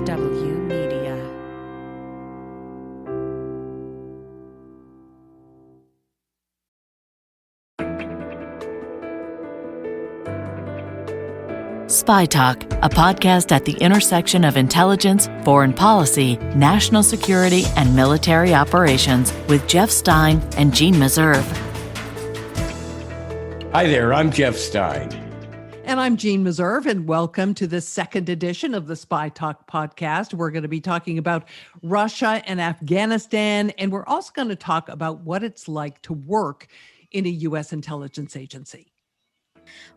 HW Media. SpyTalk, a podcast at the intersection of intelligence, foreign policy, national security, and military operations with Jeff Stein and Jeanne Meserve. Hi there, I'm Jeff Stein. And I'm Jeanne Meserve, and welcome to the second edition of the SpyTalk podcast. We're going to be talking about Russia and Afghanistan, and we're also going to talk about what it's like to work in a U.S. intelligence agency.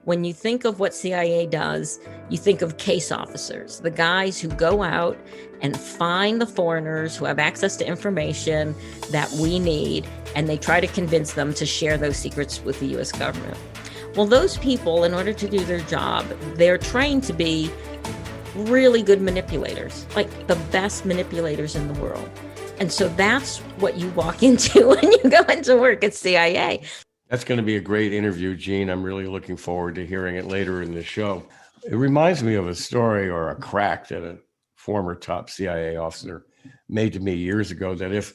When you think of what CIA does, you think of case officers, the guys who go out and find the foreigners who have access to information that we need, and they try to convince them to share those secrets with the U.S. government. Well, those people, in order to do their job, they're trained to be really good manipulators, like the best manipulators in the world. And so that's what you walk into when you go into work at CIA. That's going to be a great interview, Jeanne. I'm really looking forward to hearing it later in the show. It reminds me of a story or a crack that a former top CIA officer made to me years ago, that if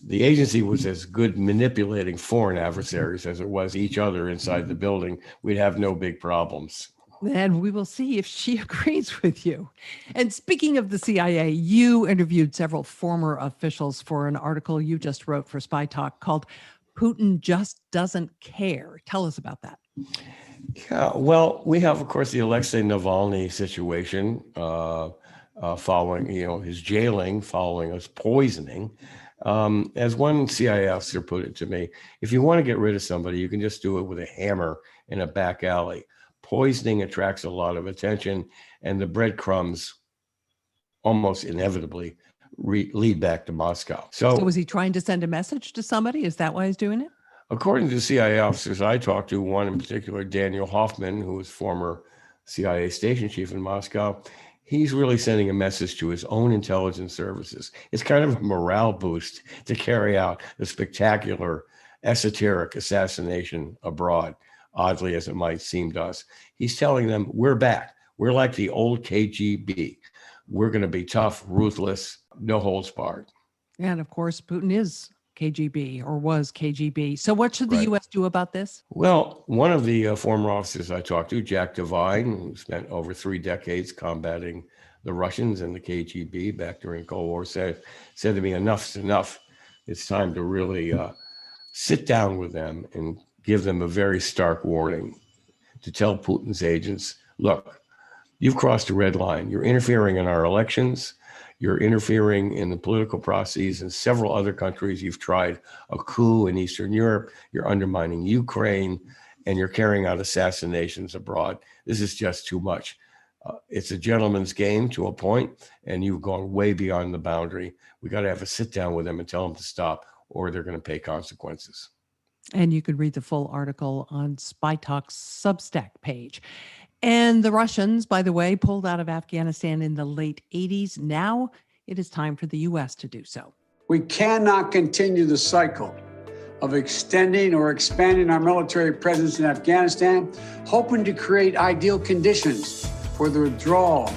the agency was as good manipulating foreign adversaries as it was each other inside the building, we'd have no big problems. And we will see if she agrees with you. And speaking of the CIA, you interviewed several former officials for an article you just wrote for SpyTalk called Putin Just Doesn't Care. Tell us about that. Yeah, well, we have, of course, the Alexei Navalny situation following, his jailing, following his poisoning. As one CIA officer put it to me, if you want to get rid of somebody, you can just do it with a hammer in a back alley. Poisoning attracts a lot of attention, and the breadcrumbs almost inevitably lead back to Moscow. So was he trying to send a message to somebody? Is that why he's doing it? According to CIA officers I talked to, one in particular, Daniel Hoffman, who was former CIA station chief in Moscow, he's really sending a message to his own intelligence services. It's kind of a morale boost to carry out a spectacular, esoteric assassination abroad, oddly as it might seem to us. He's telling them, we're back. We're like the old KGB. We're going to be tough, ruthless, no holds barred. And of course, Putin is KGB or was KGB. So what should the U.S. do about this? Well, one of the former officers I talked to, Jack Devine, who spent over 3 decades combating the Russians and the KGB back during the Cold War, said to me, enough's enough. It's time to really sit down with them and give them a very stark warning, to tell Putin's agents, look, you've crossed a red line. You're interfering in our elections. You're interfering in the political processes in several other countries. You've tried a coup in Eastern Europe. You're undermining Ukraine, and you're carrying out assassinations abroad. This is just too much. It's a gentleman's game to a point, and you've gone way beyond the boundary. We got to have a sit down with them and tell them to stop, or they're going to pay consequences. And you could read the full article on SpyTalk's Substack page. And the Russians, by the way, pulled out of Afghanistan in the late 80s. Now it is time for the U.S. to do so. We cannot continue the cycle of extending or expanding our military presence in Afghanistan, hoping to create ideal conditions for the withdrawal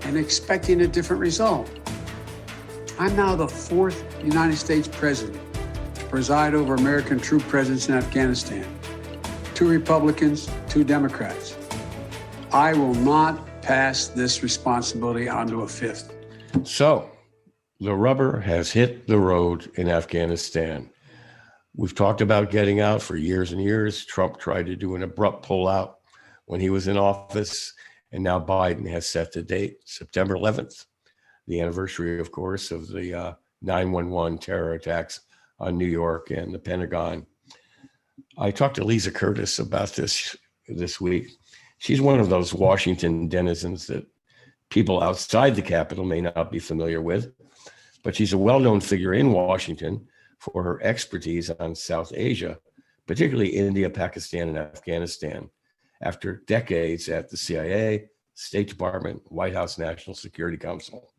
and expecting a different result. I'm now the 4th United States president to preside over American troop presence in Afghanistan. 2 Republicans, 2 Democrats. I will not pass this responsibility on to a 5th. So the rubber has hit the road in Afghanistan. We've talked about getting out for years and years. Trump tried to do an abrupt pullout when he was in office, and now Biden has set the date, September 11th, the anniversary, of course, of the 9/11 terror attacks on New York and the Pentagon. I talked to Lisa Curtis about this week. She's one of those Washington denizens that people outside the Capitol may not be familiar with, but she's a well-known figure in Washington for her expertise on South Asia, particularly India, Pakistan, and Afghanistan, after decades at the CIA, State Department, White House National Security Council.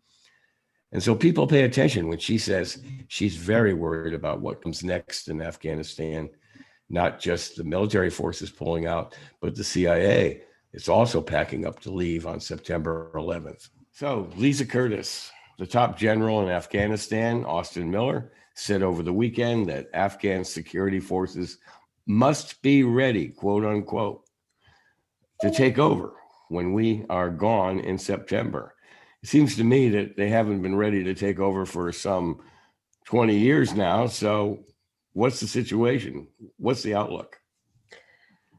And so people pay attention when she says she's very worried about what comes next in Afghanistan, not just the military forces pulling out, but the CIA. It's also packing up to leave on September 11th. So, Lisa Curtis, the top general in Afghanistan, Austin Miller, said over the weekend that Afghan security forces must be ready, quote unquote, to take over when we are gone in September. It seems to me that they haven't been ready to take over for some 20 years now. So, what's the situation? What's the outlook?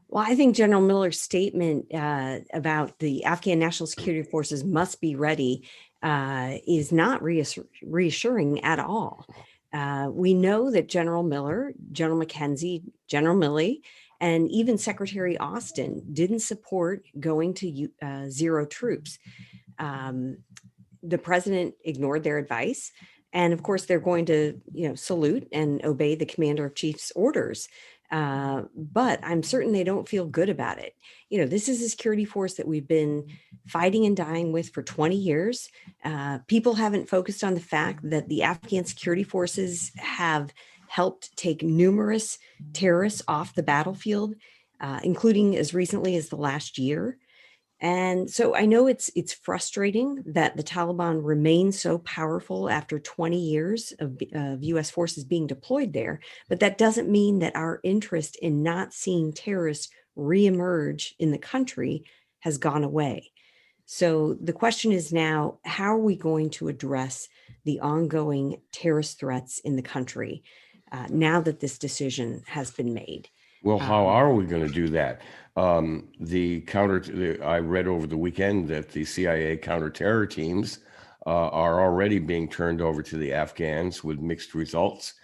Well, I think General Miller's statement about the Afghan National Security Forces must be ready is not reassuring at all. We know that General Miller, General McKenzie, General Milley, and even Secretary Austin didn't support going to zero troops. The president ignored their advice. And of course, they're going to, salute and obey the commander of chief's orders. But I'm certain they don't feel good about it. This is a security force that we've been fighting and dying with for 20 years. People haven't focused on the fact that the Afghan security forces have helped take numerous terrorists off the battlefield, including as recently as the last year. And so I know it's frustrating that the Taliban remains so powerful after 20 years of U.S. forces being deployed there, but that doesn't mean that our interest in not seeing terrorists reemerge in the country has gone away. So the question is now, how are we going to address the ongoing terrorist threats in the country now that this decision has been made? Well, how are we going to do that? I read over the weekend that the CIA counterterror teams are already being turned over to the Afghans with mixed results.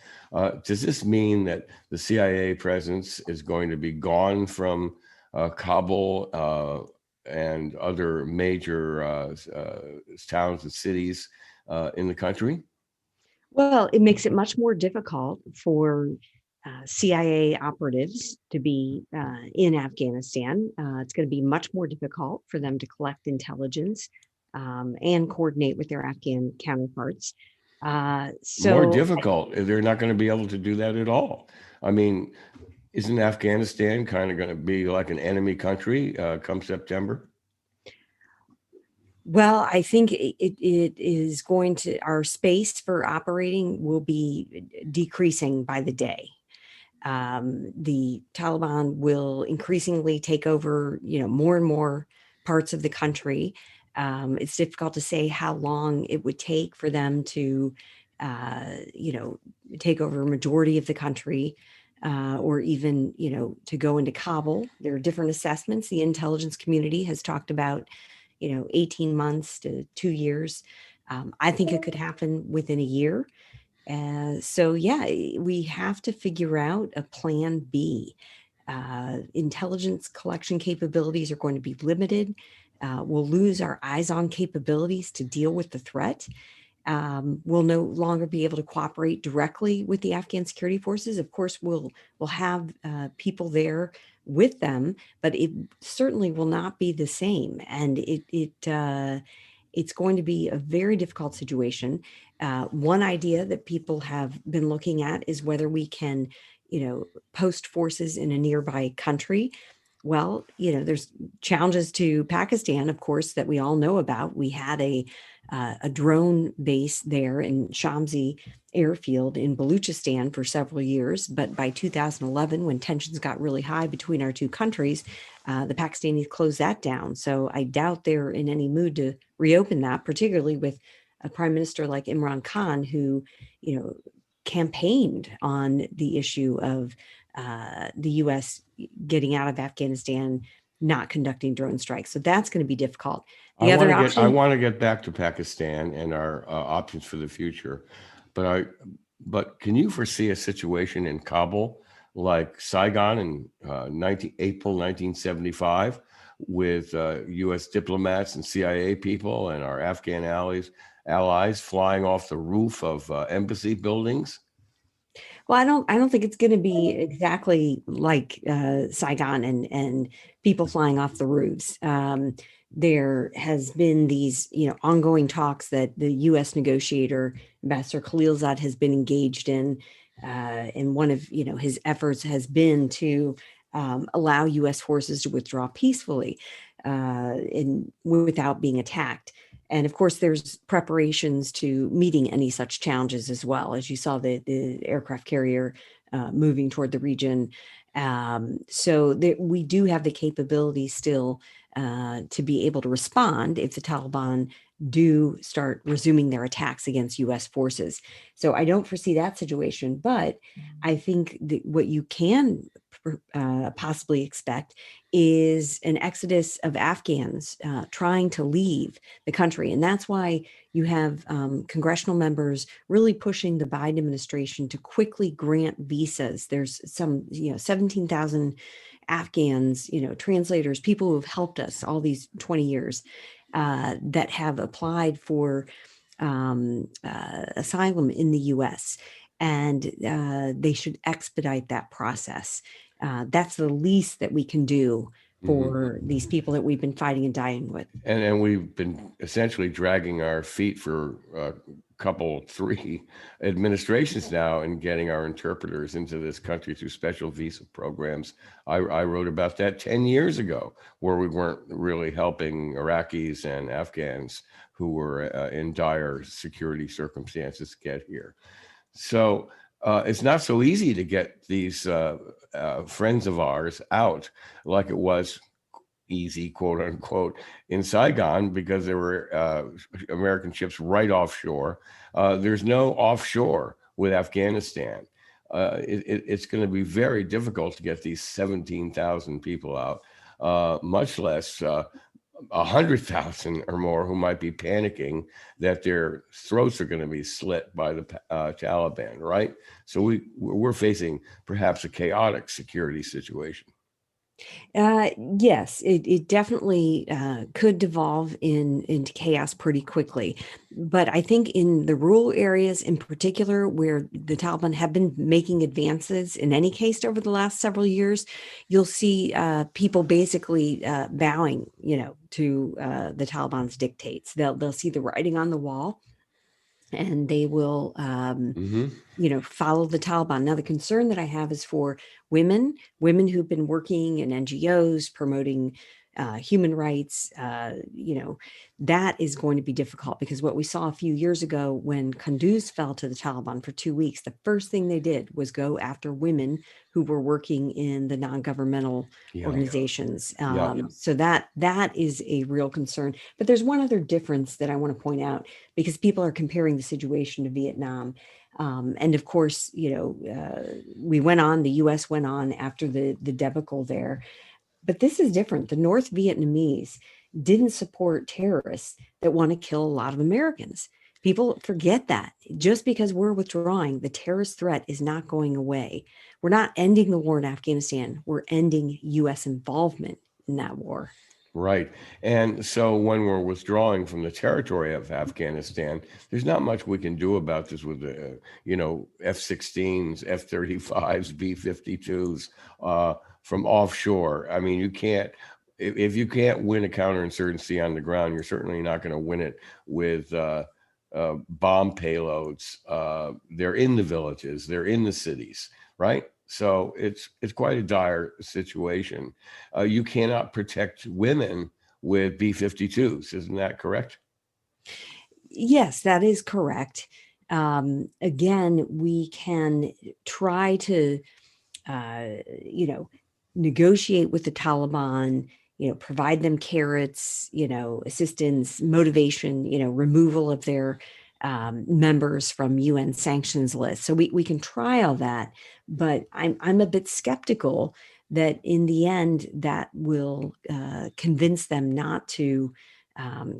Does this mean that the CIA presence is going to be gone from Kabul and other major towns and cities in the country? Well, it makes it much more difficult for CIA operatives to be in Afghanistan. It's going to be much more difficult for them to collect intelligence and coordinate with their Afghan counterparts. More difficult. They're not going to be able to do that at all. I mean, isn't Afghanistan kind of going to be like an enemy country come September? Well, I think it is going to, our space for operating will be decreasing by the day. The Taliban will increasingly take over, more and more parts of the country. It's difficult to say how long it would take for them to, take over a majority of the country, or even, to go into Kabul. There are different assessments. The intelligence community has talked about, 18 months to 2 years. I think it could happen within a year. We have to figure out a plan B. Intelligence collection capabilities are going to be limited. We'll lose our eyes-on capabilities to deal with the threat. We'll no longer be able to cooperate directly with the Afghan security forces. Of course, we'll have people there with them, but it certainly will not be the same. And it's going to be a very difficult situation. One idea that people have been looking at is whether we can, post forces in a nearby country. Well, there's challenges to Pakistan, of course, that we all know about. We had a drone base there in Shamsi airfield in Baluchistan for several years. But by 2011, when tensions got really high between our two countries, the Pakistanis closed that down. So I doubt they're in any mood to reopen that, particularly with a prime minister like Imran Khan, who, campaigned on the issue of the U.S. getting out of Afghanistan, not conducting drone strikes. So that's going to be difficult. I want to get back to Pakistan and our options for the future, but can you foresee a situation in Kabul like Saigon in April 1975 with U.S. diplomats and CIA people and our Afghan allies flying off the roof of embassy buildings? Well, I don't think it's going to be exactly like Saigon and people flying off the roofs. There has been these, ongoing talks that the U.S. negotiator, Ambassador Khalilzad, has been engaged in. And one of, his efforts has been to allow U.S. forces to withdraw peacefully without being attacked. And of course, there's preparations to meeting any such challenges as well. As you saw, the aircraft carrier moving toward the region. We do have the capability still to be able to respond if the Taliban do start resuming their attacks against U.S. forces. So I don't foresee that situation, but I think that what you can possibly expect is an exodus of Afghans trying to leave the country. And that's why you have congressional members really pushing the Biden administration to quickly grant visas. There's some, 17,000 Afghans, translators, people who have helped us all these 20 years that have applied for asylum in the U.S. And they should expedite that process. That's the least that we can do for these people that we've been fighting and dying with. And we've been essentially dragging our feet for three administrations now in getting our interpreters into this country through special visa programs. I wrote about that 10 years ago, where we weren't really helping Iraqis and Afghans who were in dire security circumstances get here. So it's not so easy to get these friends of ours out like it was easy, quote unquote, in Saigon, because there were American ships right offshore. There's no offshore with Afghanistan. It's going to be very difficult to get these 17,000 people out, much less 100,000 or more who might be panicking that their throats are going to be slit by the Taliban, right? So we're facing perhaps a chaotic security situation. Yes, it definitely could devolve into chaos pretty quickly. But I think in the rural areas in particular, where the Taliban have been making advances in any case over the last several years, you'll see people basically bowing, to the Taliban's dictates. They'll see the writing on the wall, and they will, follow the Taliban. Now, the concern that I have is for women who've been working in NGOs promoting human rights. That is going to be difficult, because what we saw a few years ago when Kunduz fell to the Taliban for 2 weeks, the first thing they did was go after women who were working in the non-governmental organizations. So that is a real concern. But there's one other difference that I want to point out, because people are comparing the situation to Vietnam. And of course, the U.S. went on after the debacle there. But this is different. The North Vietnamese didn't support terrorists that want to kill a lot of Americans. People forget that. Just because we're withdrawing, the terrorist threat is not going away. We're not ending the war in Afghanistan. We're ending U.S. involvement in that war. Right. And so when we're withdrawing from the territory of Afghanistan, there's not much we can do about this with the, F-16s, F-35s, B-52s from offshore. I mean, you can't, if you can't win a counterinsurgency on the ground, you're certainly not going to win it with bomb payloads. They're in the villages, they're in the cities, right? So it's quite a dire situation. You cannot protect women with B-52s, isn't that correct? Yes, that is correct. Again, we can try to, negotiate with the Taliban, provide them carrots, assistance, motivation, removal of their members from UN sanctions lists. So we can try all that, but I'm a bit skeptical that in the end that will convince them not to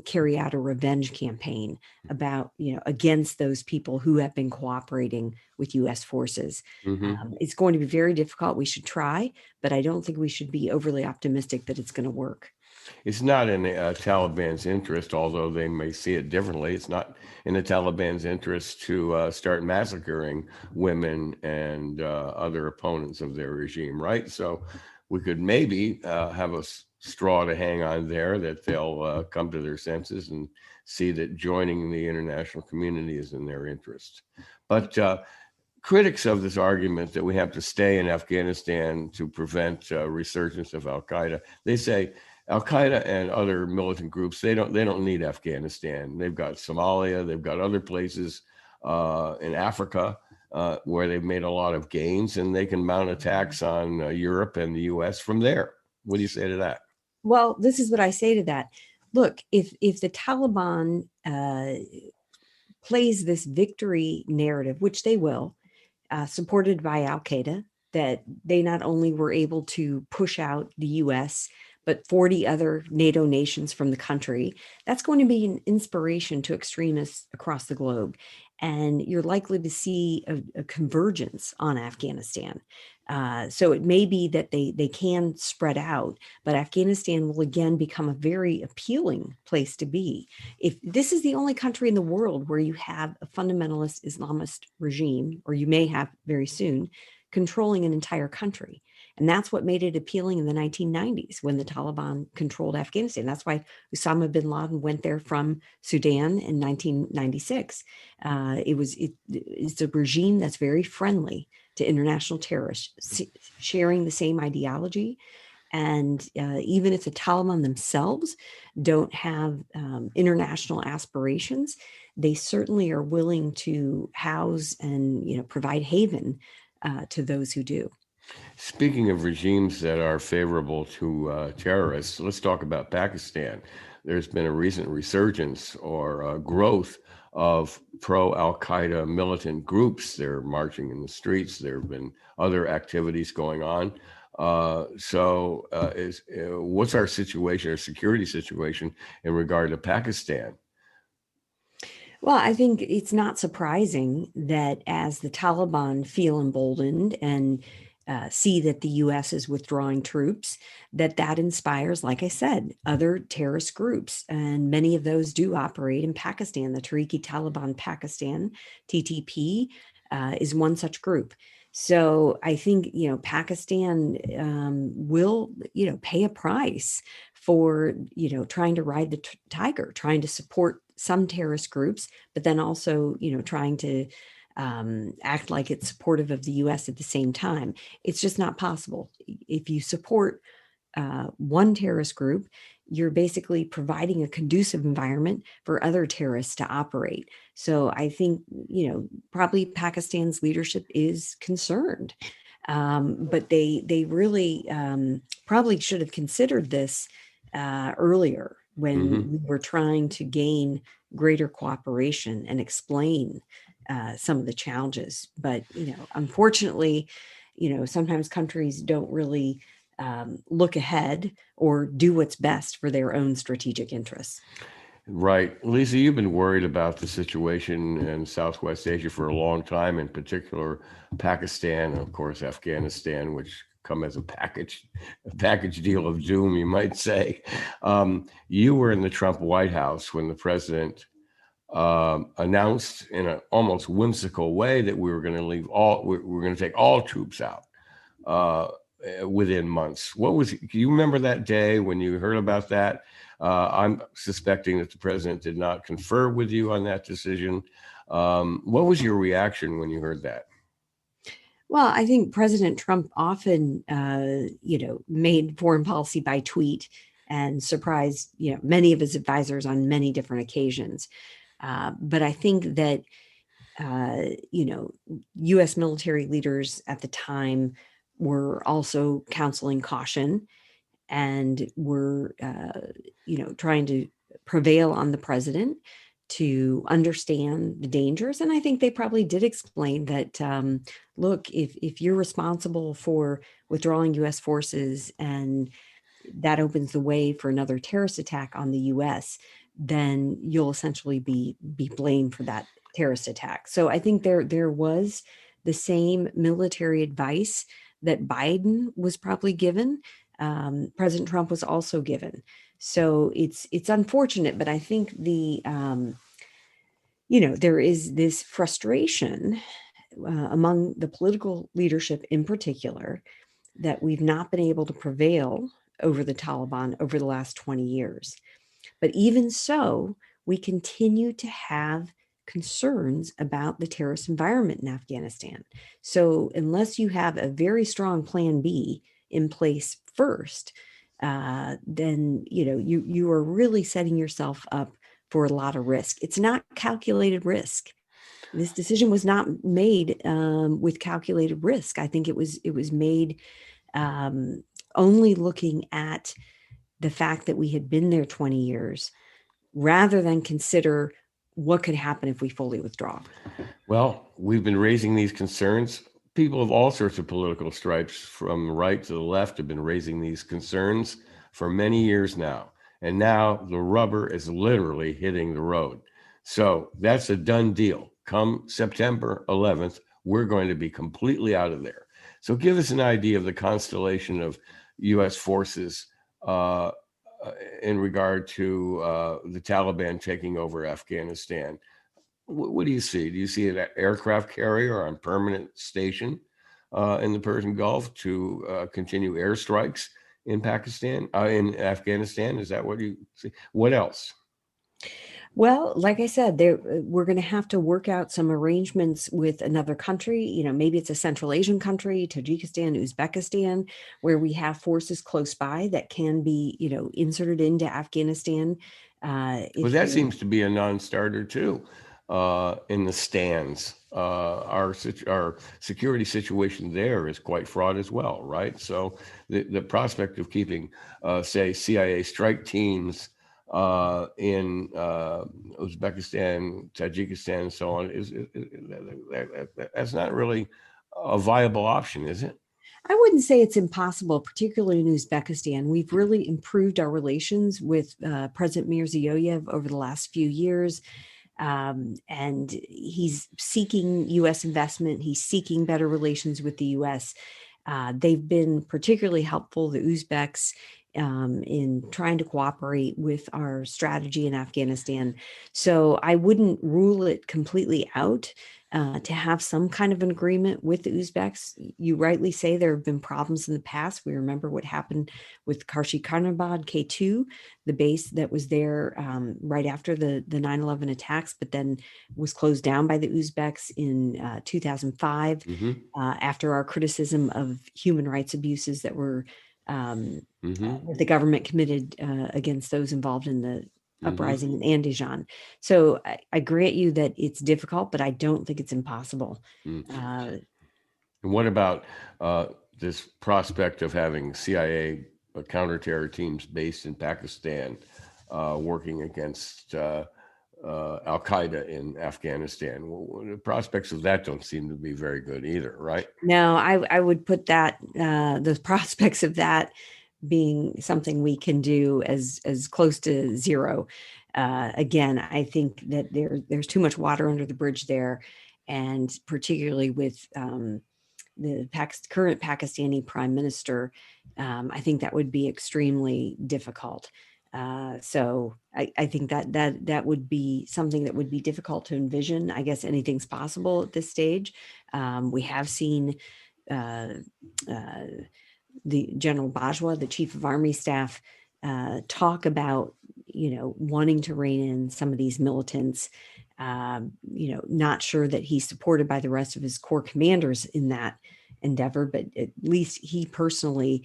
carry out a revenge campaign about, against those people who have been cooperating with U.S. forces. It's going to be very difficult. We should try, but I don't think we should be overly optimistic that it's going to work. It's not in the Taliban's interest, although they may see it differently. It's not in the Taliban's interest to start massacring women and other opponents of their regime, right? So we could maybe have a straw to hang on there, that they'll come to their senses and see that joining the international community is in their interest. But critics of this argument that we have to stay in Afghanistan to prevent resurgence of al-Qaeda, they say Al Qaeda and other militant groups, they don't need Afghanistan. They've got Somalia, they've got other places in Africa where they've made a lot of gains, and they can mount attacks on Europe and the U.S. from there. What do you say to that? Well, this is what I say to that. Look, if the Taliban plays this victory narrative, which they will, supported by Al Qaeda, that they not only were able to push out the US, but 40 other NATO nations from the country, that's going to be an inspiration to extremists across the globe. And you're likely to see a convergence on Afghanistan. So it may be that they can spread out, but Afghanistan will again become a very appealing place to be. If this is the only country in the world where you have a fundamentalist Islamist regime, or you may have very soon, controlling an entire country. And that's what made it appealing in the 1990s when the Taliban controlled Afghanistan. That's why Osama bin Laden went there from Sudan in 1996. It's a regime that's very friendly to international terrorists, sharing the same ideology. And even if the Taliban themselves don't have international aspirations, they certainly are willing to house and provide haven to those who do. Speaking of regimes that are favorable to terrorists, let's talk about Pakistan. There's been a recent resurgence or growth of pro-Al-Qaeda militant groups. They're marching in the streets. There have been other activities going on. What's our situation, our security situation in regard to Pakistan? Well, I think it's not surprising that as the Taliban feel emboldened and see that the U.S. is withdrawing troops, that inspires, like I said, other terrorist groups. And many of those do operate in Pakistan. The Tehrik-i-Taliban Pakistan, TTP, is one such group. So I think, Pakistan will, pay a price for, trying to ride the tiger, trying to support some terrorist groups, but then also, trying to act like it's supportive of the U.S. at the same time. It's just not possible. If you support one terrorist group, you're basically providing a conducive environment for other terrorists to operate. So I think, probably Pakistan's leadership is concerned, but they really probably should have considered this earlier when we were trying to gain greater cooperation and explain some of the challenges. But, unfortunately, sometimes countries don't really look ahead or do what's best for their own strategic interests. Right. Lisa, you've been worried about the situation in Southwest Asia for a long time, in particular Pakistan, and of course, Afghanistan, which come as a package deal of doom, you might say. You were in the Trump White House when the president announced in an almost whimsical way that we were going to take all troops out within months. Do you remember that day when you heard about that? I'm suspecting that the president did not confer with you on that decision. What was your reaction when you heard that? Well, I think President Trump often, made foreign policy by tweet and surprised, many of his advisors on many different occasions. But I think that, U.S. military leaders at the time were also counseling caution and were, trying to prevail on the president to understand the dangers. And I think they probably did explain that, look, if you're responsible for withdrawing U.S. forces and that opens the way for another terrorist attack on the U.S., then you'll essentially be blamed for that terrorist attack. So I think there was the same military advice that Biden was probably given. President Trump was also given. So it's unfortunate, but I think there is this frustration among the political leadership in particular that we've not been able to prevail over the Taliban over the last 20 years. But even so, we continue to have concerns about the terrorist environment in Afghanistan. So unless you have a very strong plan B in place first, then you are really setting yourself up for a lot of risk. It's not calculated risk. This decision was not made with calculated risk. I think it was made only looking at the fact that we had been there 20 years, rather than consider what could happen if we fully withdraw. Well, we've been raising these concerns. People of all sorts of political stripes, from the right to the left, have been raising these concerns for many years now. And now the rubber is literally hitting the road. So that's a done deal. Come September 11th, we're going to be completely out of there. So give us an idea of the constellation of U.S. forces in regard to the Taliban taking over Afghanistan. What do you see? Do you see an aircraft carrier on permanent station in the Persian Gulf to continue airstrikes in in Afghanistan? Is that what you see? What else? Well, like I said, we're going to have to work out some arrangements with another country. Maybe it's a Central Asian country, Tajikistan, Uzbekistan, where we have forces close by that can be, inserted into Afghanistan. Well, that seems to be a non-starter too. In the stands, our security situation there is quite fraught as well, right? So the prospect of keeping, say, CIA strike teams in Uzbekistan, Tajikistan, and so on that's not really a viable option, is it? I wouldn't say it's impossible, particularly in Uzbekistan. We've really improved our relations with President Mirziyoyev over the last few years. And he's seeking U.S. investment. He's seeking better relations with the U.S. They've been particularly helpful, the Uzbeks, in trying to cooperate with our strategy in Afghanistan. So I wouldn't rule it completely out to have some kind of an agreement with the Uzbeks. You rightly say there have been problems in the past. We remember what happened with Karshi-Karnabad K2, the base that was there right after the 9/11 attacks, but then was closed down by the Uzbeks in 2005 after our criticism of human rights abuses that were the government committed against those involved in the uprising in Andijan. So I grant you that it's difficult, but I don't think it's impossible. And what about this prospect of having CIA counterterror teams based in Pakistan working against Al-Qaeda in Afghanistan? Well, the prospects of that don't seem to be very good either, right? No, I would put that, the prospects of that being something we can do as close to zero. Again, I think that there's too much water under the bridge there, and particularly with the current Pakistani prime minister, I think that would be extremely difficult. So I think that would be something that would be difficult to envision. I guess anything's possible at this stage. We have seen the General Bajwa, the chief of army staff, talk about, wanting to rein in some of these militants, not sure that he's supported by the rest of his core commanders in that endeavor, but at least he personally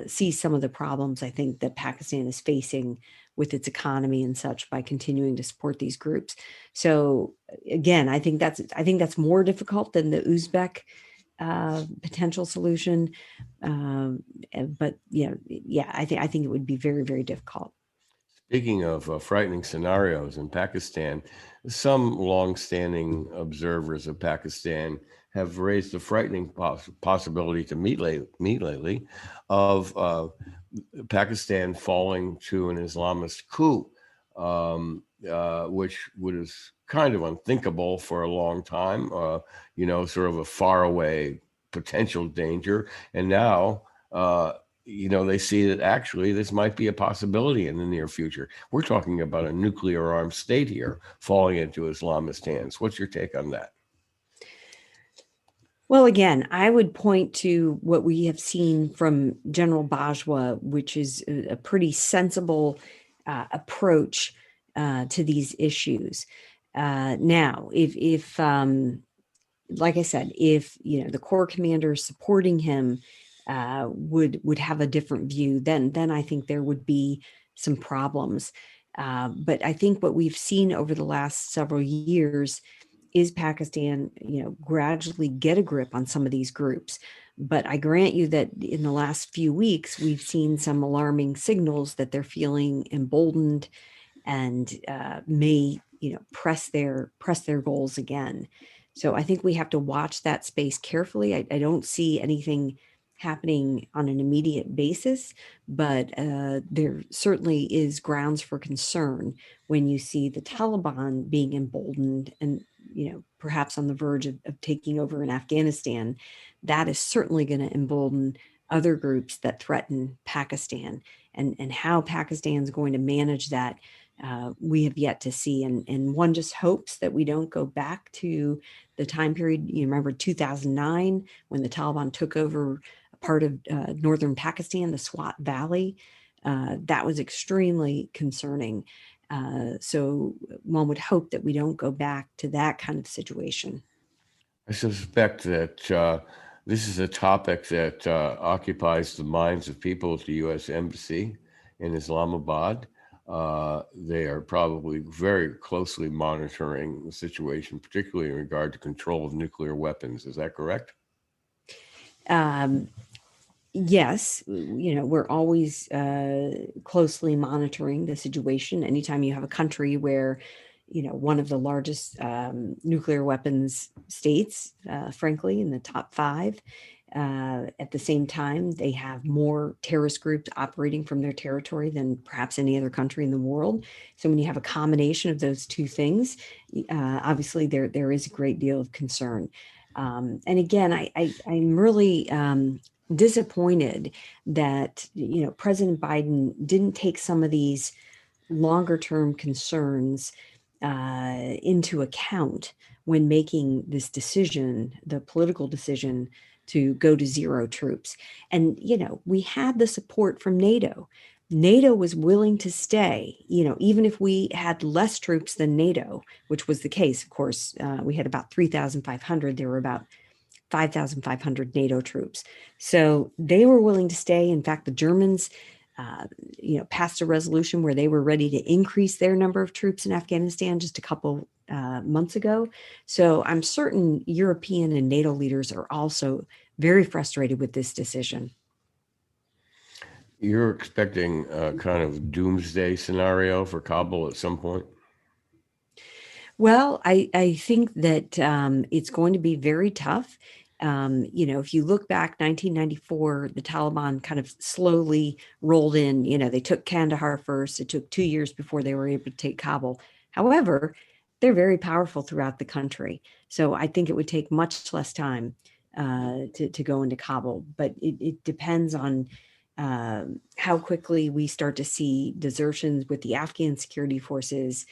sees some of the problems I think that Pakistan is facing with its economy and such by continuing to support these groups. So again, I think that's more difficult than the Uzbek potential solution. But I think it would be very, very difficult. Speaking of frightening scenarios in Pakistan, some longstanding observers of Pakistan have raised the frightening possibility to meet lately of Pakistan falling to an Islamist coup, which was kind of unthinkable for a long time, sort of a faraway potential danger. And now, they see that actually this might be a possibility in the near future. We're talking about a nuclear armed state here falling into Islamist hands. What's your take on that? Well, again, I would point to what we have seen from General Bajwa, which is a pretty sensible approach to these issues. Now, if like I said, if the core commander supporting him would have a different view, then I think there would be some problems. But I think what we've seen over the last several years is Pakistan, gradually get a grip on some of these groups. But I grant you that in the last few weeks, we've seen some alarming signals that they're feeling emboldened and may, press their goals again. So I think we have to watch that space carefully. I don't see anything happening on an immediate basis, but there certainly is grounds for concern when you see the Taliban being emboldened and perhaps on the verge of taking over in Afghanistan. That is certainly going to embolden other groups that threaten Pakistan, and how Pakistan is going to manage that. We have yet to see, and one just hopes that we don't go back to the time period. You remember 2009 when the Taliban took over a part of northern Pakistan, the Swat Valley. That was extremely concerning. So one would hope that we don't go back to that kind of situation. I suspect that this is a topic that occupies the minds of people at the U.S. Embassy in Islamabad. They are probably very closely monitoring the situation, particularly in regard to control of nuclear weapons. Is that correct? Yes, we're always closely monitoring the situation. Anytime you have a country where, one of the largest nuclear weapons states, frankly, in the top 5, at the same time, they have more terrorist groups operating from their territory than perhaps any other country in the world. So when you have a combination of those two things, obviously there is a great deal of concern. And again, I'm really disappointed that President Biden didn't take some of these longer term concerns into account when making this decision, the political decision to go to zero troops. And we had the support from NATO. NATO was willing to stay, even if we had less troops than NATO, which was the case. Of course, we had about 3,500. There were about 5,500 NATO troops. So they were willing to stay. In fact, the Germans, passed a resolution where they were ready to increase their number of troops in Afghanistan just a couple months ago. So I'm certain European and NATO leaders are also very frustrated with this decision. You're expecting a kind of doomsday scenario for Kabul at some point? Well, I think that it's going to be very tough. If you look back, 1994, the Taliban kind of slowly rolled in. They took Kandahar first. It took 2 years before they were able to take Kabul. However, they're very powerful throughout the country. So I think it would take much less time to go into Kabul. But it depends on how quickly we start to see desertions with the Afghan security forces.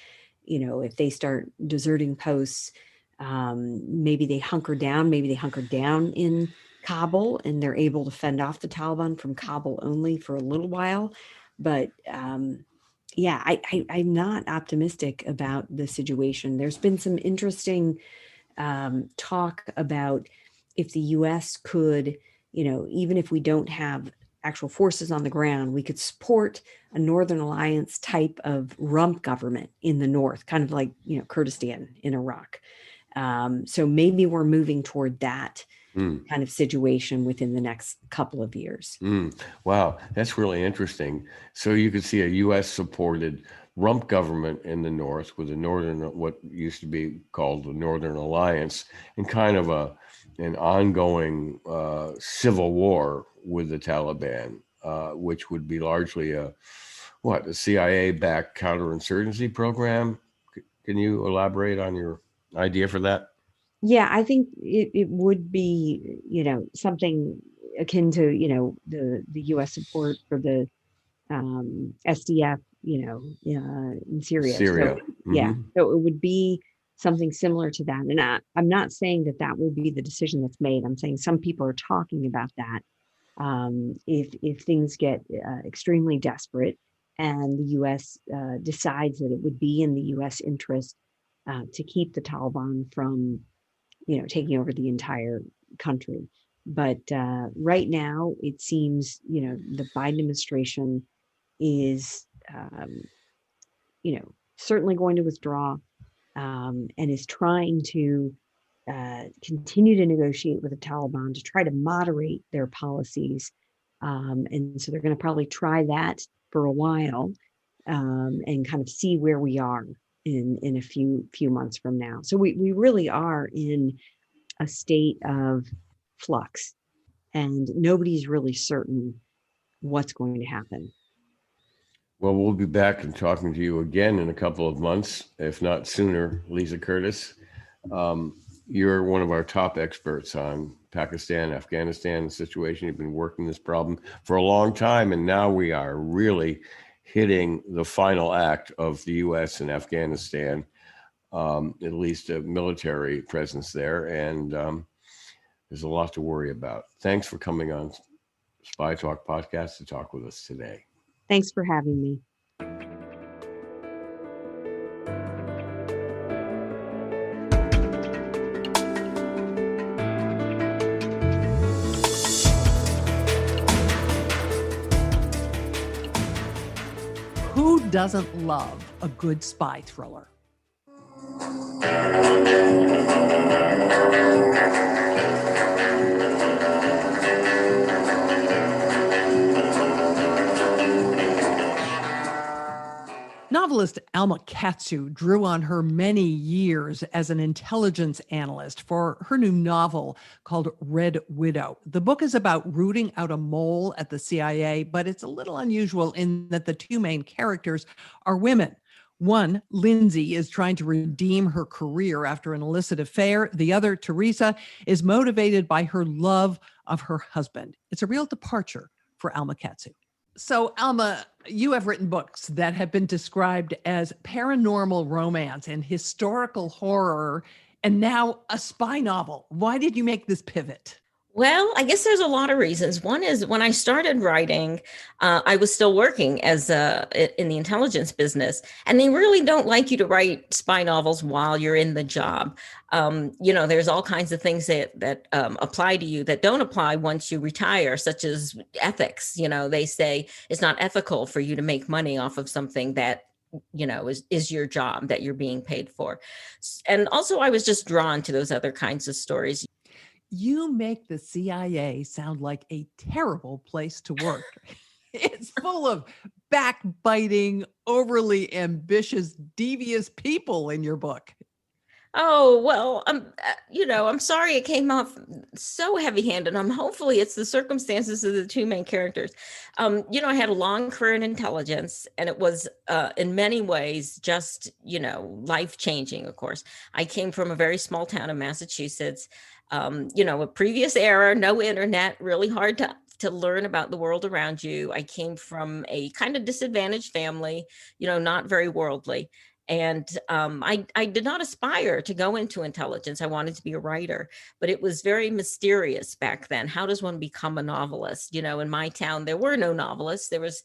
If they start deserting posts, maybe they hunker down in Kabul and they're able to fend off the Taliban from Kabul only for a little while. But I'm not optimistic about the situation. There's been some interesting talk about if the U.S. could, even if we don't have actual forces on the ground, we could support a Northern Alliance type of rump government in the north, kind of like, Kurdistan in Iraq. So maybe we're moving toward that kind of situation within the next couple of years. Wow, that's really interesting. So you could see a U.S. supported rump government in the north with what used to be called the Northern Alliance, and kind of an ongoing civil war with the Taliban, which would be largely a CIA-backed counterinsurgency program. Can you elaborate on your idea for that? Yeah, I think it would be, something akin to, the U.S. support for the SDF, in Syria. Syria. So, yeah, so it would be something similar to that. And I'm not saying that will be the decision that's made. I'm saying some people are talking about that. If things get extremely desperate and the U.S. decides that it would be in the U.S. interest to keep the Taliban from, taking over the entire country. But right now, it seems, the Biden administration is, certainly going to withdraw, and is trying to continue to negotiate with the Taliban to try to moderate their policies. And so they're going to probably try that for a while, and kind of see where we are in a few months from now. So we really are in a state of flux, and nobody's really certain what's going to happen. Well, we'll be back and talking to you again in a couple of months, if not sooner, Lisa Curtis. You're one of our top experts on Pakistan, Afghanistan situation. You've been working this problem for a long time, and now we are really hitting the final act of the U.S. and Afghanistan, at least a military presence there, and there's a lot to worry about. Thanks for coming on SpyTalk podcast to talk with us today. Thanks for having me. Who doesn't love a good spy thriller? Novelist Alma Katsu drew on her many years as an intelligence analyst for her new novel called Red Widow. The book is about rooting out a mole at the CIA, but it's a little unusual in that the two main characters are women. One, Lindsay, is trying to redeem her career after an illicit affair. The other, Teresa, is motivated by her love of her husband. It's a real departure for Alma Katsu. So, Alma, you have written books that have been described as paranormal romance and historical horror, and now a spy novel. Why did you make this pivot? Well, I guess there's a lot of reasons. One is when I started writing, I was still working in the intelligence business, and they really don't like you to write spy novels while you're in the job. There's all kinds of things that apply to you that don't apply once you retire, such as ethics. They say it's not ethical for you to make money off of something that is your job that you're being paid for. And also, I was just drawn to those other kinds of stories. You make the CIA sound like a terrible place to work. It's full of backbiting, overly ambitious, devious people in your book. Oh, well, I'm sorry it came off so heavy-handed. Hopefully it's the circumstances of the two main characters. I had a long career in intelligence, and it was in many ways just, life-changing, of course. I came from a very small town in Massachusetts, a previous era, no internet, really hard to learn about the world around you. I came from a kind of disadvantaged family, not very worldly. And I did not aspire to go into intelligence. I wanted to be a writer, but it was very mysterious back then. How does one become a novelist? In my town, there were no novelists. There was,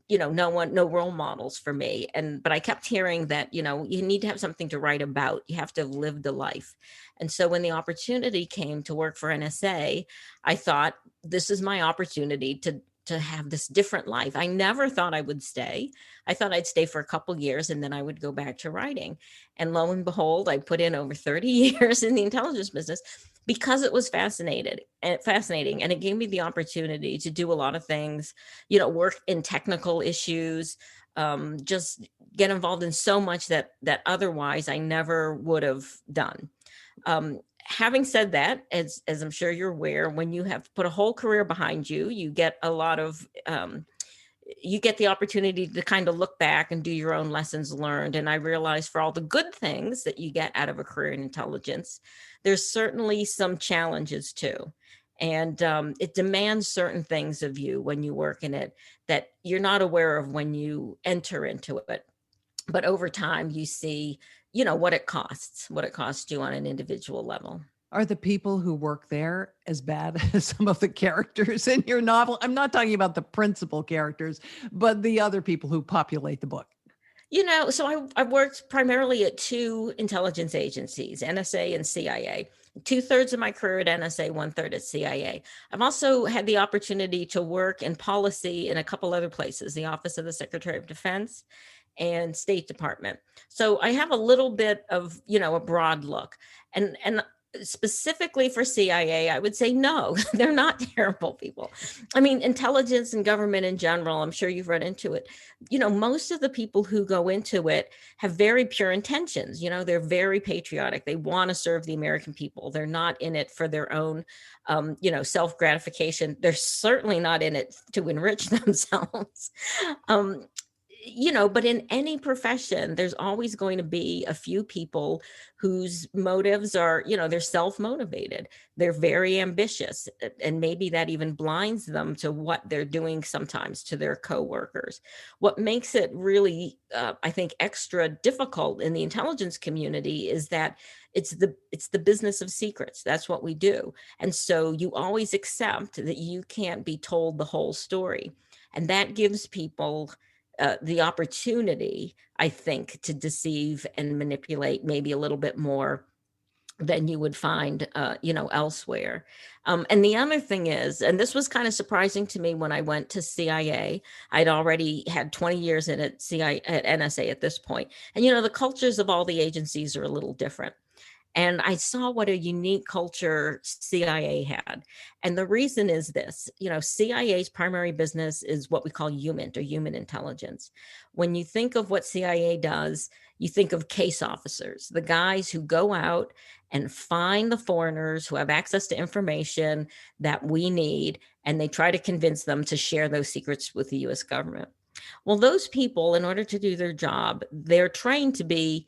no role models for me. But I kept hearing that, you need to have something to write about. You have to have lived a life. And so when the opportunity came to work for NSA, I thought, this is my opportunity to have this different life. I never thought I would stay. I thought I'd stay for a couple of years and then I would go back to writing. And lo and behold, I put in over 30 years in the intelligence business because it was fascinating. And it gave me the opportunity to do a lot of things, work in technical issues, just get involved in so much that otherwise I never would have done. Having said that, as I'm sure you're aware, when you have put a whole career behind you, you get a lot of, you get the opportunity to kind of look back and do your own lessons learned. And I realized for all the good things that you get out of a career in intelligence, there's certainly some challenges too. And it demands certain things of you when you work in it that you're not aware of when you enter into it. But over time, you see what it costs you on an individual level. Are the people who work there as bad as some of the characters in your novel? I'm not talking about the principal characters, but the other people who populate the book. So I've worked primarily at two intelligence agencies, NSA and CIA. 2/3 of my career at NSA, 1/3 at CIA. I've also had the opportunity to work in policy in a couple other places, the Office of the Secretary of Defense and State Department. So I have a little bit of, a broad look. And specifically for CIA, I would say no, they're not terrible people. I mean, intelligence and government in general, I'm sure you've run into it. Most of the people who go into it have very pure intentions. They're very patriotic. They want to serve the American people. They're not in it for their own, self-gratification. They're certainly not in it to enrich themselves. But in any profession, there's always going to be a few people whose motives are, they're self-motivated. They're very ambitious, and maybe that even blinds them to what they're doing sometimes to their coworkers. What makes it really, I think, extra difficult in the intelligence community is that it's the business of secrets. That's what we do. And so you always accept that you can't be told the whole story. And that gives people the opportunity, I think, to deceive and manipulate maybe a little bit more than you would find, elsewhere. And the other thing is, and this was kind of surprising to me when I went to CIA, I'd already had 20 years in at CIA, at NSA at this point. And, the cultures of all the agencies are a little different. And I saw what a unique culture CIA had. And the reason is this, CIA's primary business is what we call human or human intelligence. When you think of what CIA does, you think of case officers, the guys who go out and find the foreigners who have access to information that we need, and they try to convince them to share those secrets with the US government. Well, those people, in order to do their job, they're trained to be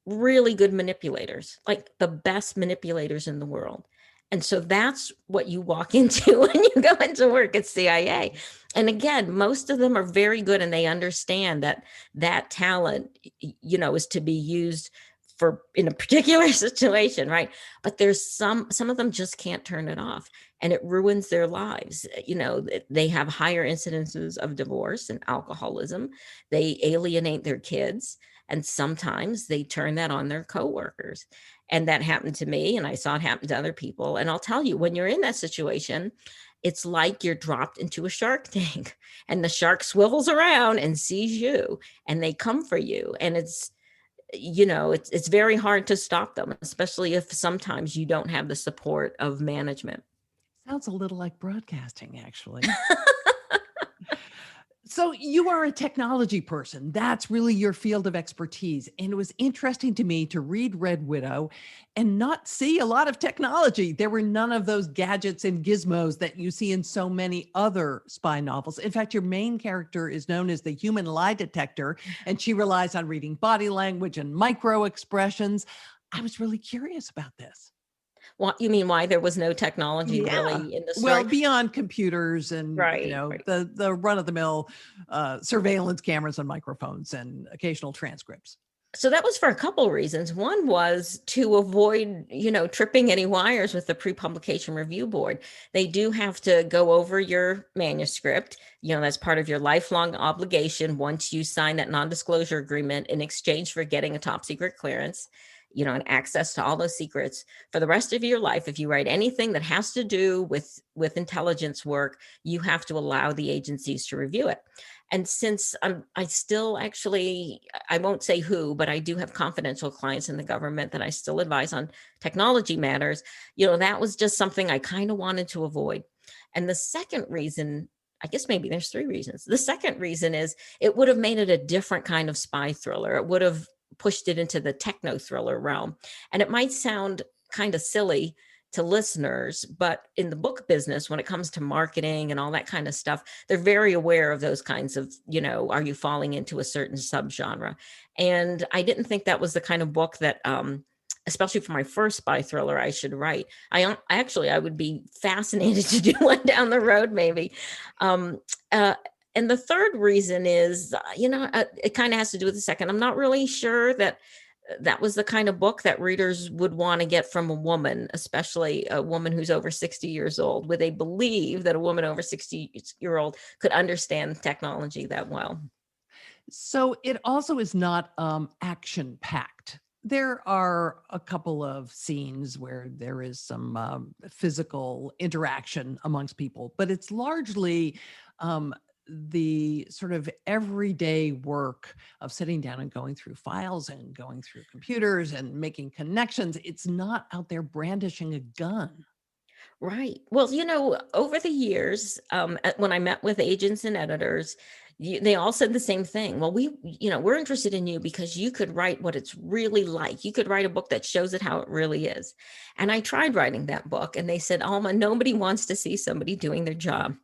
really good manipulators, like the best manipulators in the world. And so that's what you walk into when you go into work at CIA. And again, most of them are very good, and they understand that talent, is to be used for in a particular situation, right? But there's some of them just can't turn it off, and it ruins their lives. They have higher incidences of divorce and alcoholism. They alienate their kids. And sometimes they turn that on their coworkers. And that happened to me, and I saw it happen to other people. And I'll tell you, when you're in that situation, it's like you're dropped into a shark tank, and the shark swivels around and sees you, and they come for you. And it's very hard to stop them, especially if sometimes you don't have the support of management. Sounds a little like broadcasting, actually. So you are a technology person. That's really your field of expertise. And it was interesting to me to read Red Widow and not see a lot of technology. There were none of those gadgets and gizmos that you see in so many other spy novels. In fact, your main character is known as the human lie detector, and she relies on reading body language and micro expressions. I was really curious about this. What you mean, why there was no technology really in the story? Well, beyond computers and right. the run-of-the-mill surveillance cameras and microphones and occasional transcripts. So that was for a couple of reasons. One was to avoid, tripping any wires with the pre-publication review board. They do have to go over your manuscript. That's part of your lifelong obligation once you sign that non-disclosure agreement in exchange for getting a top secret clearance. And access to all those secrets for the rest of your life. If you write anything that has to do with intelligence work, you have to allow the agencies to review it. And since I still actually, I won't say who, but I do have confidential clients in the government that I still advise on technology matters, that was just something I kind of wanted to avoid. And the second reason, I guess maybe there's three reasons. The second reason is it would have made it a different kind of spy thriller. It would have pushed it into the techno thriller realm. And it might sound kind of silly to listeners, but in the book business, when it comes to marketing and all that kind of stuff, they're very aware of those kinds of, are you falling into a certain subgenre? And I didn't think that was the kind of book that, especially for my first spy thriller, I should write. I would be fascinated to do one down the road, maybe. And the third reason is, it kind of has to do with the second. I'm not really sure that was the kind of book that readers would want to get from a woman, especially a woman who's over 60 years old. Would they believe that a woman over 60-year-old could understand technology that well? So it also is not action packed. There are a couple of scenes where there is some physical interaction amongst people, but it's largely the sort of everyday work of sitting down and going through files and going through computers and making connections. It's not out there brandishing a gun. Right. Well, over the years, when I met with agents and editors, they all said the same thing. Well, we're interested in you because you could write what it's really like. You could write a book that shows it how it really is. And I tried writing that book, and they said, Alma, nobody wants to see somebody doing their job.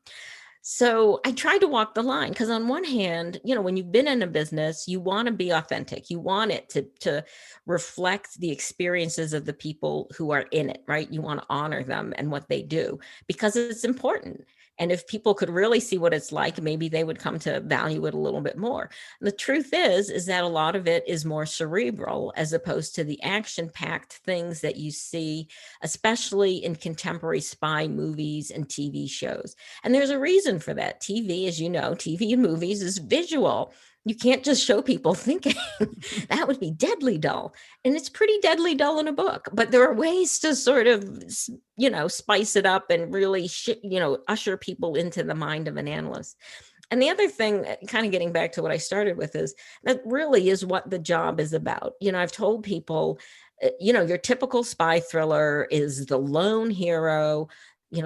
So I tried to walk the line because on one hand, when you've been in a business, you want to be authentic. You want it to reflect the experiences of the people who are in it, right? You want to honor them and what they do because it's important. And if people could really see what it's like, maybe they would come to value it a little bit more. And the truth is that a lot of it is more cerebral as opposed to the action-packed things that you see, especially in contemporary spy movies and TV shows. And there's a reason for that. TV, as you know, TV and movies is visual. You can't just show people thinking. That would be deadly dull. And it's pretty deadly dull in a book. But there are ways to sort of, spice it up and really, usher people into the mind of an analyst. And the other thing, kind of getting back to what I started with, is that really is what the job is about. I've told people, your typical spy thriller is the lone hero,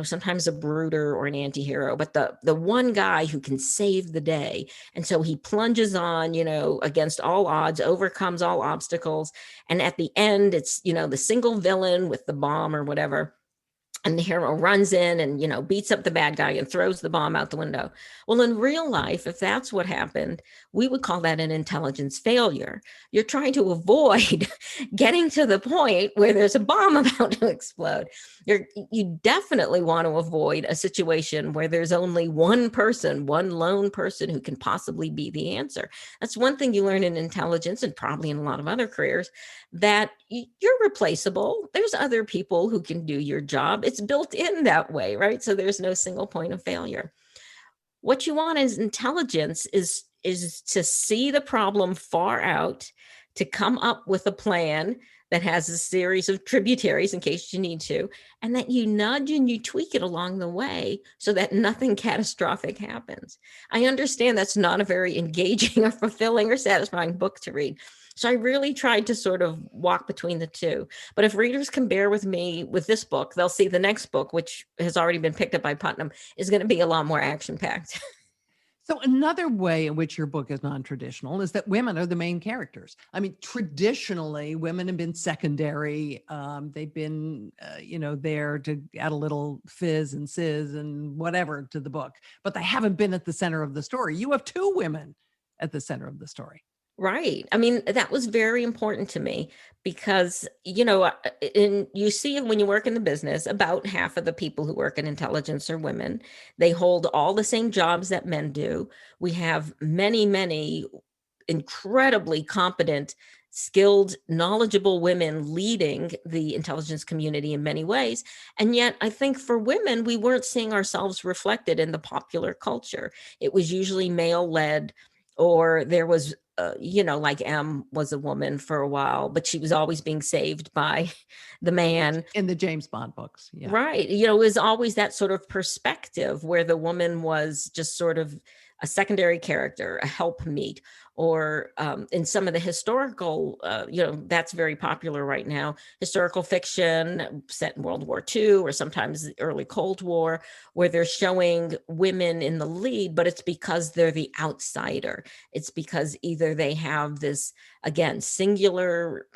sometimes a brooder or an anti-hero, but the one guy who can save the day. And so he plunges on, against all odds, overcomes all obstacles. And at the end, it's, the single villain with the bomb or whatever. And the hero runs in and, beats up the bad guy and throws the bomb out the window. Well, in real life, if that's what happened, we would call that an intelligence failure. You're trying to avoid getting to the point where there's a bomb about to explode. You definitely want to avoid a situation where there's only one lone person who can possibly be the answer. That's one thing you learn in intelligence and probably in a lot of other careers, that you're replaceable. There's other people who can do your job. It's built in that way, right? So there's no single point of failure. What you want is intelligence is to see the problem far out, to come up with a plan that has a series of tributaries in case you need to, and that you nudge and you tweak it along the way so that nothing catastrophic happens. I understand that's not a very engaging or fulfilling or satisfying book to read. So I really tried to sort of walk between the two. But if readers can bear with me with this book, they'll see the next book, which has already been picked up by Putnam, is going to be a lot more action-packed. So another way in which your book is non-traditional is that women are the main characters. I mean, traditionally, women have been secondary. They've been, there to add a little fizz and sizz and whatever to the book, but they haven't been at the center of the story. You have two women at the center of the story. Right. I mean, that was very important to me because, you see when you work in the business, about half of the people who work in intelligence are women. They hold all the same jobs that men do. We have many, many incredibly competent, skilled, knowledgeable women leading the intelligence community in many ways. And yet, I think for women, we weren't seeing ourselves reflected in the popular culture. It was usually male-led, or there was like M was a woman for a while, but she was always being saved by the man. In the James Bond books. Yeah. Right. It was always that sort of perspective where the woman was just sort of a secondary character, a helpmeet, or in some of the historical, that's very popular right now, historical fiction set in World War II or sometimes the early Cold War, where they're showing women in the lead, but it's because they're the outsider. It's because either they have this, again, singular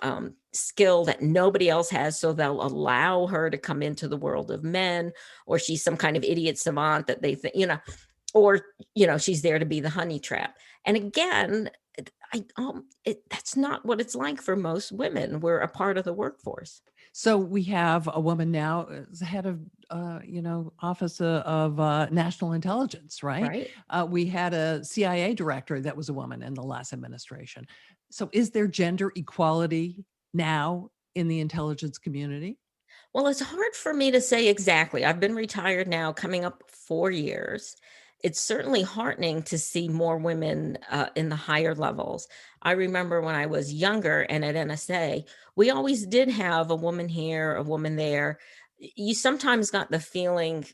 skill that nobody else has, so they'll allow her to come into the world of men, or she's some kind of idiot savant that they think, or, she's there to be the honey trap. And again, that's not what it's like for most women. We're a part of the workforce. So we have a woman now as head of, Office of National Intelligence, right? Right. We had a CIA director that was a woman in the last administration. So is there gender equality now in the intelligence community? Well, it's hard for me to say exactly. I've been retired now, coming up 4 years. it's certainly heartening to see more women in the higher levels. I remember when I was younger and at NSA, we always did have a woman here, a woman there. You sometimes got the feeling,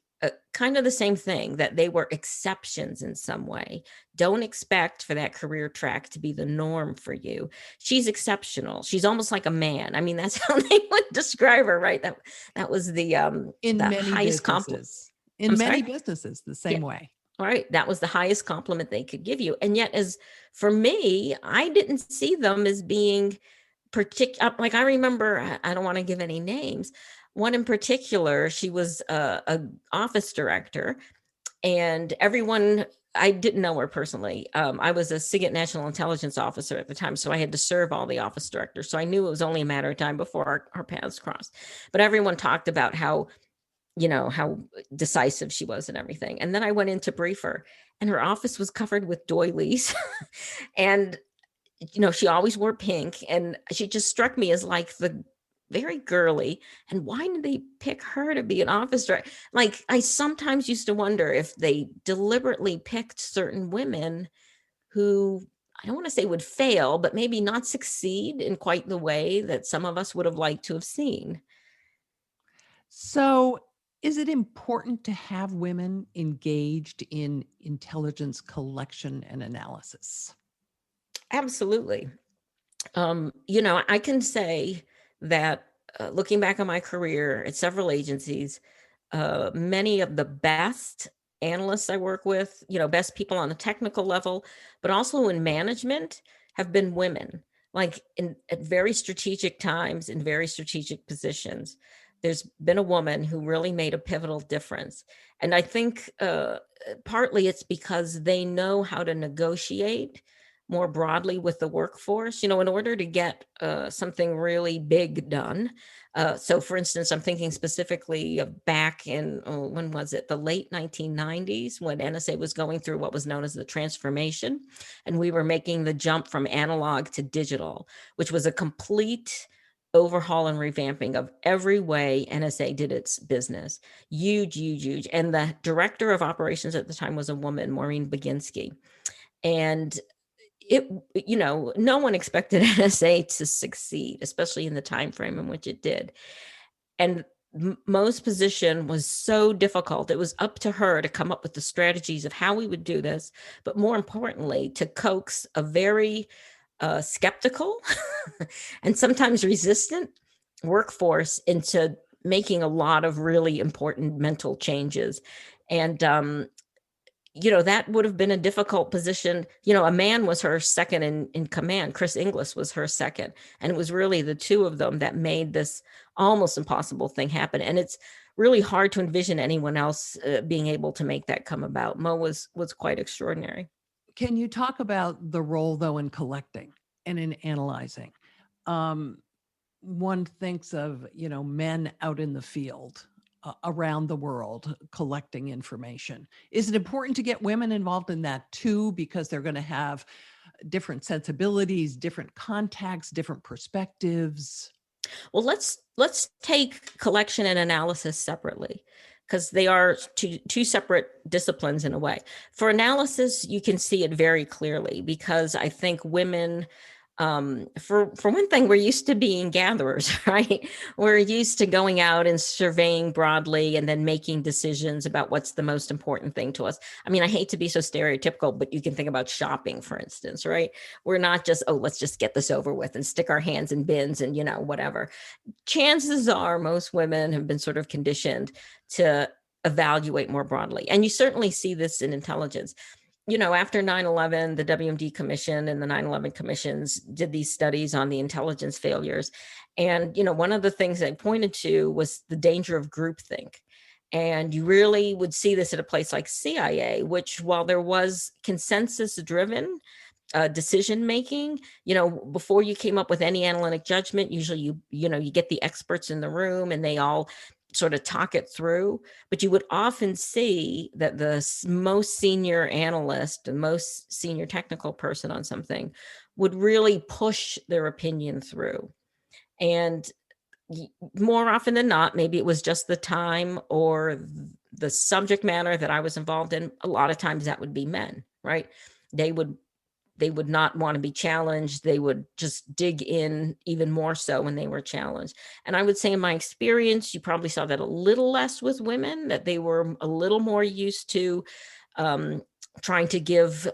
kind of the same thing, that they were exceptions in some way. Don't expect for that career track to be the norm for you. She's exceptional. She's almost like a man. I mean, that's how they would describe her, right? That was the In the many highest compliment. businesses, in I'm many sorry? businesses, the same way. All right, that was the highest compliment they could give you. And yet, as for me, I didn't see them as being particular. Like, I remember, I don't want to give any names. One in particular, she was a office director, and everyone, I didn't know her personally. I was a SIGINT National Intelligence Officer at the time, so I had to serve all the office directors. So I knew it was only a matter of time before our paths crossed. But everyone talked about how decisive she was and everything. And then I went in to brief her, and her office was covered with doilies. And, she always wore pink, and she just struck me as like the very girly. And why did they pick her to be an office director? Like, I sometimes used to wonder if they deliberately picked certain women who, I don't want to say would fail, but maybe not succeed in quite the way that some of us would have liked to have seen. So, is it important to have women engaged in intelligence collection and analysis? Absolutely. I can say that looking back on my career at several agencies, many of the best analysts I work with, best people on a technical level, but also in management, have been women, like at very strategic times, in very strategic positions. There's been a woman who really made a pivotal difference. And I think partly it's because they know how to negotiate more broadly with the workforce, in order to get something really big done. So for instance, I'm thinking specifically of back in, when was it? The late 1990s, when NSA was going through what was known as the transformation. And we were making the jump from analog to digital, which was a complete overhaul and revamping of every way NSA did its business. Huge, huge, huge. And the director of operations at the time was a woman, Maureen Baginski. And no one expected NSA to succeed, especially in the time frame in which it did. And Mo's position was so difficult. It was up to her to come up with the strategies of how we would do this, but more importantly, to coax a very skeptical and sometimes resistant workforce into making a lot of really important mental changes. And that would have been a difficult position. A man was her second in command. Chris Inglis was her second. And it was really the two of them that made this almost impossible thing happen. And it's really hard to envision anyone else being able to make that come about. Mo was quite extraordinary. Can you talk about the role, though, in collecting and in analyzing? One thinks of, men out in the field around the world collecting information. Is it important to get women involved in that too, because they're going to have different sensibilities, different contacts, different perspectives? Well, let's take collection and analysis separately, because they are two separate disciplines in a way. For analysis, you can see it very clearly, because I think women, for one thing, we're used to being gatherers, right? We're used to going out and surveying broadly and then making decisions about what's the most important thing to us. I mean, I hate to be so stereotypical, but you can think about shopping, for instance, right? We're not just, let's just get this over with and stick our hands in bins and, whatever. Chances are most women have been sort of conditioned to evaluate more broadly. And you certainly see this in intelligence. After 9/11, the WMD Commission and the 9/11 commissions did these studies on the intelligence failures. And, one of the things they pointed to was the danger of groupthink. And you really would see this at a place like CIA, which, while there was consensus-driven decision-making, before you came up with any analytic judgment, usually you get the experts in the room and they all sort of talk it through, but you would often see that the most senior analyst, the most senior technical person on something would really push their opinion through. And more often than not, maybe it was just the time or the subject matter that I was involved in, a lot of times that would be men, right? They would not want to be challenged. They would just dig in even more so when they were challenged. And I would say in my experience, you probably saw that a little less with women, that they were a little more used to trying to give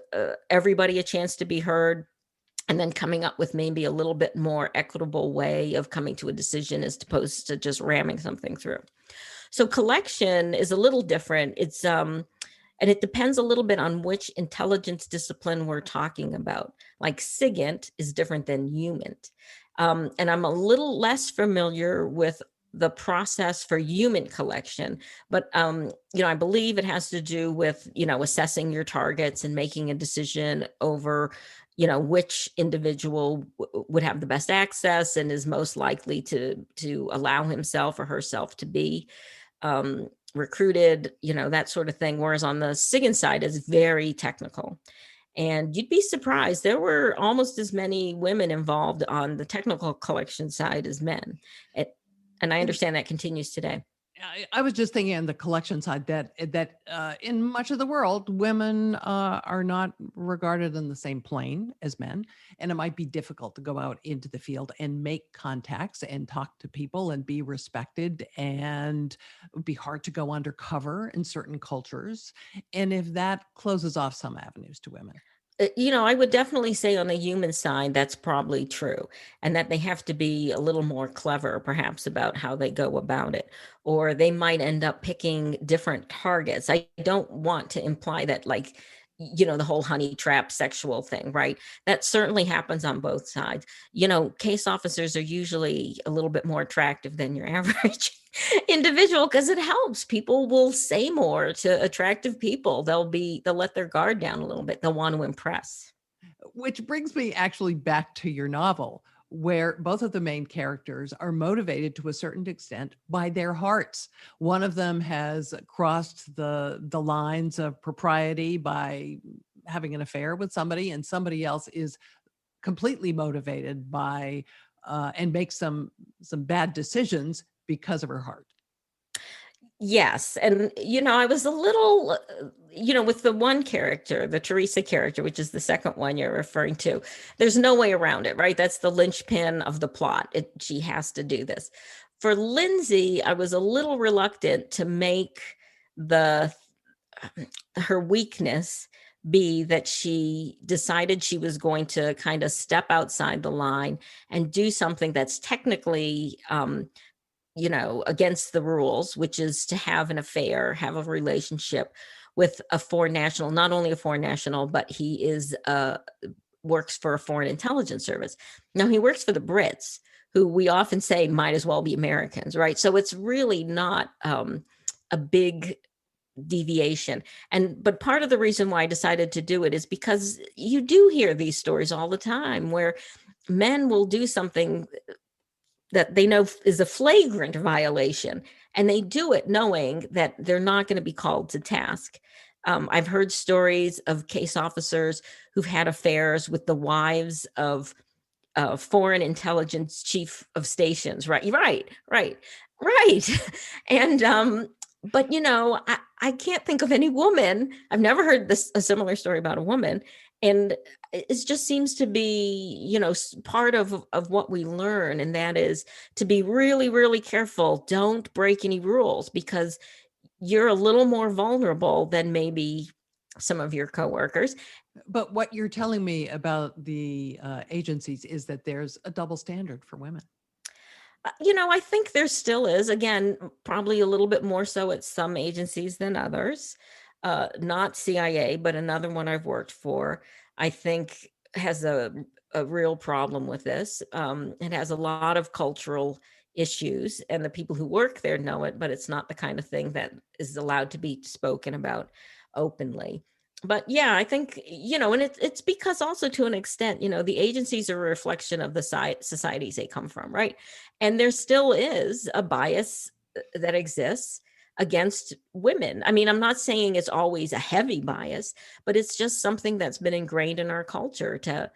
everybody a chance to be heard, and then coming up with maybe a little bit more equitable way of coming to a decision as opposed to just ramming something through. So collection is a little different. It's and it depends a little bit on which intelligence discipline we're talking about. Like SIGINT is different than HUMINT. And I'm a little less familiar with the process for human collection, but I believe it has to do with, assessing your targets and making a decision over, which individual would have the best access and is most likely to allow himself or herself to be recruited, that sort of thing. Whereas on the SIGINT side is very technical. And you'd be surprised, there were almost as many women involved on the technical collection side as men. And I understand that continues today. I was just thinking on the collection side that in much of the world, women are not regarded in the same plane as men, and it might be difficult to go out into the field and make contacts and talk to people and be respected, and it would be hard to go undercover in certain cultures. And if that closes off some avenues to women. I would definitely say on the human side, that's probably true. And that they have to be a little more clever, perhaps, about how they go about it. Or they might end up picking different targets. I don't want to imply that, like, the whole honey trap sexual thing, right? That certainly happens on both sides. Case officers are usually a little bit more attractive than your average individual because it helps. People will say more to attractive people. They'll let their guard down a little bit. They'll want to impress. Which brings me actually back to your novel, where both of the main characters are motivated to a certain extent by their hearts. One of them has crossed the lines of propriety by having an affair with somebody, and somebody else is completely motivated by and makes some bad decisions because of her heart. Yes. And, I was a little, with the one character, the Teresa character, which is the second one you're referring to, there's no way around it, right? That's the linchpin of the plot. She has to do this. For Lindsay, I was a little reluctant to make her weakness be that she decided she was going to kind of step outside the line and do something that's technically, against the rules, which is to have an affair, have a relationship with a foreign national, not only a foreign national, but he is works for a foreign intelligence service. Now he works for the Brits, who we often say might as well be Americans, right? So it's really not a big deviation. But part of the reason why I decided to do it is because you do hear these stories all the time where men will do something that they know is a flagrant violation, and they do it knowing that they're not going to be called to task. I've heard stories of case officers who've had affairs with the wives of foreign intelligence chief of stations, right? Right. And but I can't think of any woman. I've never heard a similar story about a woman. And it just seems to be, part of what we learn. And that is to be really, really careful. Don't break any rules, because you're a little more vulnerable than maybe some of your coworkers. But what you're telling me about the agencies is that there's a double standard for women. I think there still is, again, probably a little bit more so at some agencies than others. Not CIA, but another one I've worked for, I think has a real problem with this. It has a lot of cultural issues, and the people who work there know it, but it's not the kind of thing that is allowed to be spoken about openly. But yeah, I think, and it's because also to an extent, the agencies are a reflection of the societies they come from, right? And there still is a bias that exists against women. I mean, I'm not saying it's always a heavy bias, but it's just something that's been ingrained in our culture to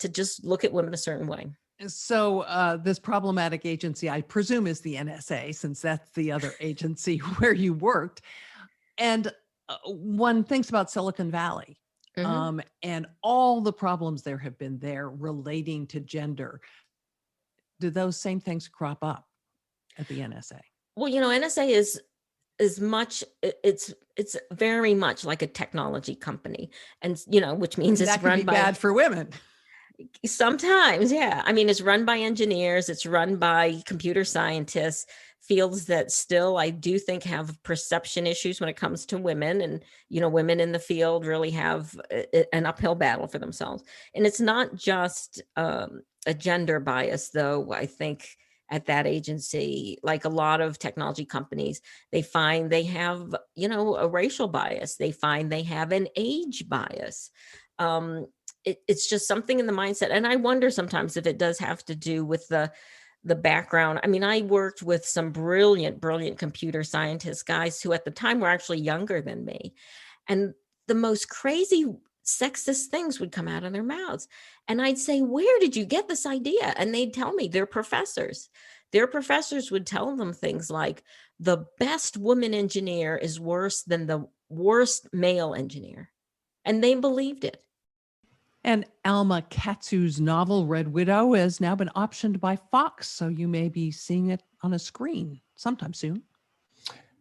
just look at women a certain way. So this problematic agency, I presume, is the NSA, since that's the other agency where you worked. And one thinks about Silicon Valley Mhm. and all the problems there have been there relating to gender. Do those same things crop up at the NSA? Well, NSA is much it's very much like a technology company, and which means And it's that can run be by bad for women. sometimes, yeah. I mean, it's run by engineers, it's run by computer scientists, fields that still I do think have perception issues when it comes to women, and women in the field really have an uphill battle for themselves. And it's not just a gender bias, though. I think at that agency, like a lot of technology companies, they find they have a racial bias, they find they have an age bias. It's just something in the mindset, and I wonder sometimes if it does have to do with the background. I mean, I worked with some brilliant computer scientist guys who at the time were actually younger than me, and the most crazy sexist things would come out of their mouths, and I'd say, where did you get this idea? And they'd tell me their professors would tell them things like, the best woman engineer is worse than the worst male engineer, and they believed it. And Alma Katsu's novel Red Widow has now been optioned by Fox, so you may be seeing it on a screen sometime soon.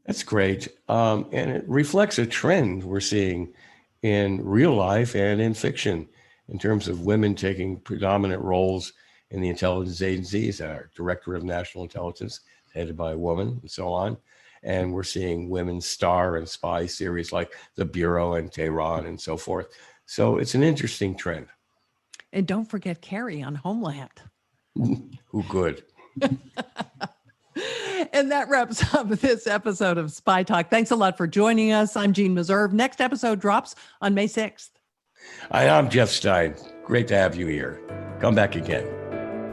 That's great. And it reflects a trend we're seeing in real life and in fiction in terms of women taking predominant roles in the intelligence agencies. Our director of national intelligence, headed by a woman, and so on. And we're seeing women star in spy series like The Bureau and Tehran and so forth. So it's an interesting trend. And don't forget Carrie on Homeland. Who could? And that wraps up this episode of Spy Talk. Thanks a lot for joining us. I'm Jeanne Meserve. Next episode drops on May 6th. I'm Jeff Stein. Great to have you here. Come back again.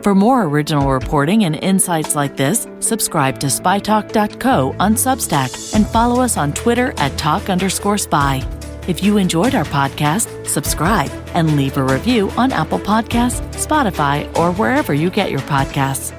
For more original reporting and insights like this, subscribe to SpyTalk.co on Substack and follow us on Twitter at @talk_spy. If you enjoyed our podcast, subscribe and leave a review on Apple Podcasts, Spotify, or wherever you get your podcasts.